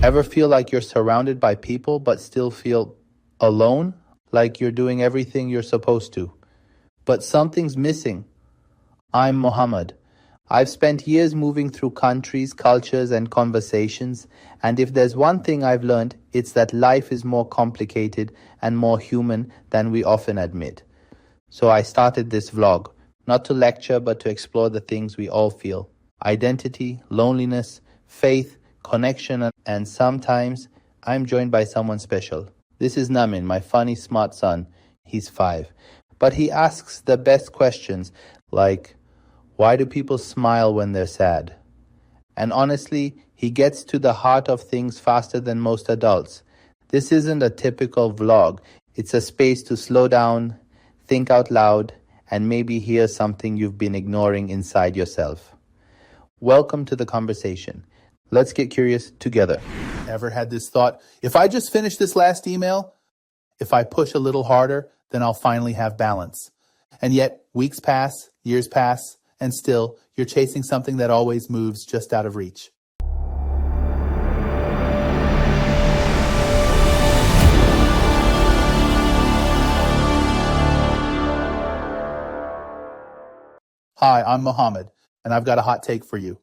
Ever feel like you're surrounded by people but still feel alone? Like you're doing everything you're supposed to, but something's missing? I'm Mohammed. I've spent years moving through countries, cultures, and conversations, and if there's one thing I've learned, it's that life is more complicated and more human than we often admit. So I started this vlog, not to lecture, but to explore the things we all feel: identity, loneliness, faith, connection, and sometimes I'm joined by someone special. This is Namin, my funny, smart son. He's 5. But he asks the best questions, like, why do people smile when they're sad? And honestly, he gets to the heart of things faster than most adults. This isn't a typical vlog. It's a space to slow down, think out loud, and maybe hear something you've been ignoring inside yourself. Welcome to the conversation. Let's get curious together. Ever had this thought, if I just finish this last email, if I push a little harder, then I'll finally have balance. And yet, weeks pass, years pass, and still, you're chasing something that always moves just out of reach. Hi, I'm Mohammed, and I've got a hot take for you.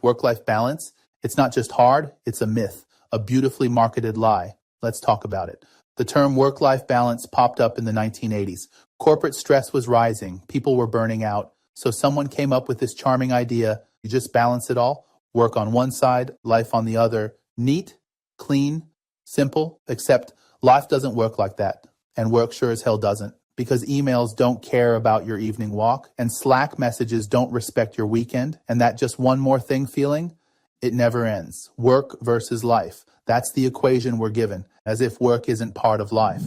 Work-life balance, it's not just hard, it's a myth, a beautifully marketed lie. Let's talk about it. The term work-life balance popped up in the 1980s. Corporate stress was rising, people were burning out, so someone came up with this charming idea: you just balance it all, work on one side, life on the other. Neat, clean, simple, except life doesn't work like that, and work sure as hell doesn't. Because emails don't care about your evening walk, and Slack messages don't respect your weekend, and that just one more thing feeling, it never ends. Work versus life. That's the equation we're given, as if work isn't part of life.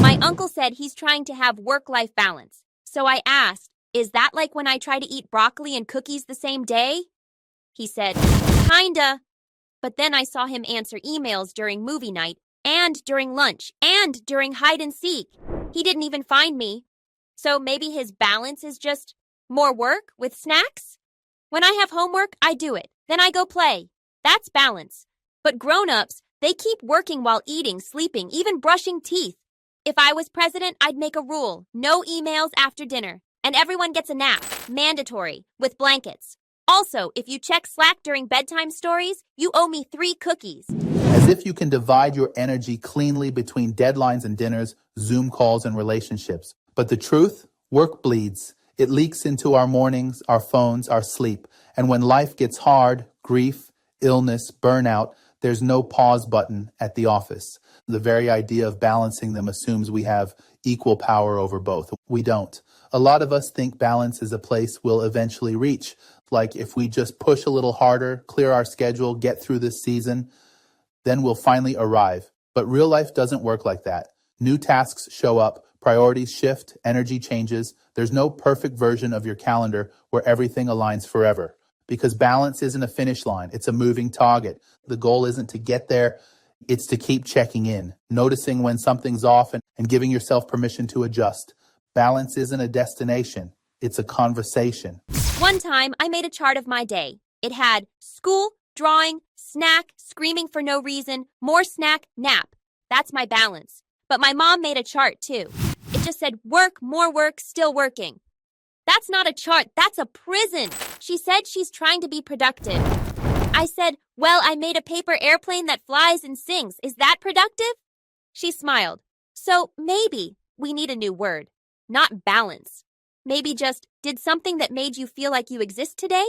My uncle said he's trying to have work-life balance. So I asked, is that like when I try to eat broccoli and cookies the same day? He said, kinda. But then I saw him answer emails during movie night, and during lunch, and during hide and seek. He didn't even find me. So maybe his balance is just more work with snacks? When I have homework, I do it. Then I go play. That's balance. But grown-ups, they keep working while eating, sleeping, even brushing teeth. If I was president, I'd make a rule: no emails after dinner. And everyone gets a nap, mandatory, with blankets. Also, if you check Slack during bedtime stories, you owe me 3 cookies. As if you can divide your energy cleanly between deadlines and dinners, Zoom calls and relationships. But the truth, work bleeds. It leaks into our mornings, our phones, our sleep. And when life gets hard, grief, illness, burnout, there's no pause button at the office. The very idea of balancing them assumes we have equal power over both. We don't. A lot of us think balance is a place we'll eventually reach. Like if we just push a little harder, clear our schedule, get through this season, then we'll finally arrive. But real life doesn't work like that. New tasks show up, priorities shift, energy changes. There's no perfect version of your calendar where everything aligns forever. Because balance isn't a finish line, it's a moving target. The goal isn't to get there, it's to keep checking in, noticing when something's off and giving yourself permission to adjust. Balance isn't a destination, it's a conversation. One time, I made a chart of my day. It had school, drawing, snack, screaming for no reason, more snack, nap. That's my balance. But my mom made a chart too. It just said work, more work, still working. That's not a chart, that's a prison. She said she's trying to be productive. I said, well, I made a paper airplane that flies and sings. Is that productive? She smiled. So maybe we need a new word, not balance. Maybe just did something that made you feel like you exist today?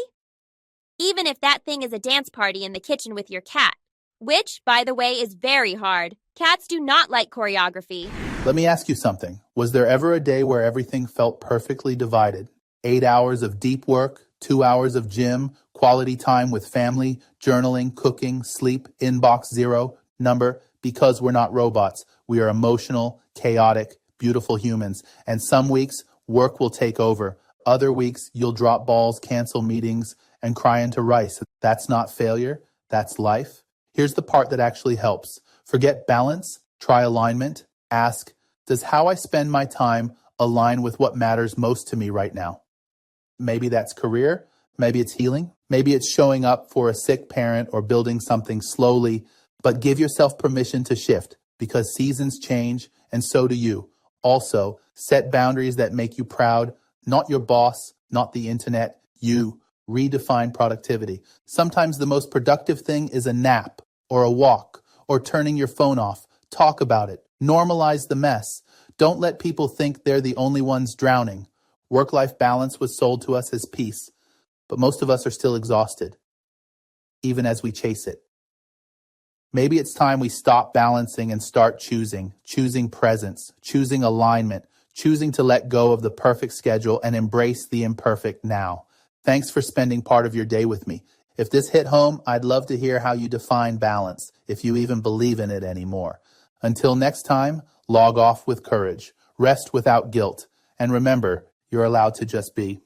Even if that thing is a dance party in the kitchen with your cat, which, by the way, is very hard. Cats do not like choreography. Let me ask you something. Was there ever a day where everything felt perfectly divided? 8 hours of deep work, 2 hours of gym, quality time with family, journaling, cooking, sleep, inbox zero, number, because we're not robots. We are emotional, chaotic, beautiful humans. And some weeks, work will take over. Other weeks, you'll drop balls, cancel meetings, and cry into rice. That's not failure. That's life. Here's the part that actually helps. Forget balance. Try alignment. Ask, does how I spend my time align with what matters most to me right now? Maybe that's career. Maybe it's healing. Maybe it's showing up for a sick parent or building something slowly But give yourself permission to shift because seasons change and so do you. Also, set boundaries that make you proud, not your boss, not the internet, you. Redefine productivity. Sometimes the most productive thing is a nap or a walk or turning your phone off. Talk about it. Normalize the mess. Don't let people think they're the only ones drowning. Work-life balance was sold to us as peace, but most of us are still exhausted, even as we chase it. Maybe it's time we stop balancing and start choosing presence, choosing alignment, choosing to let go of the perfect schedule and embrace the imperfect now. Thanks for spending part of your day with me. If this hit home, I'd love to hear how you define balance, if you even believe in it anymore. Until next time, log off with courage, rest without guilt, and remember, you're allowed to just be.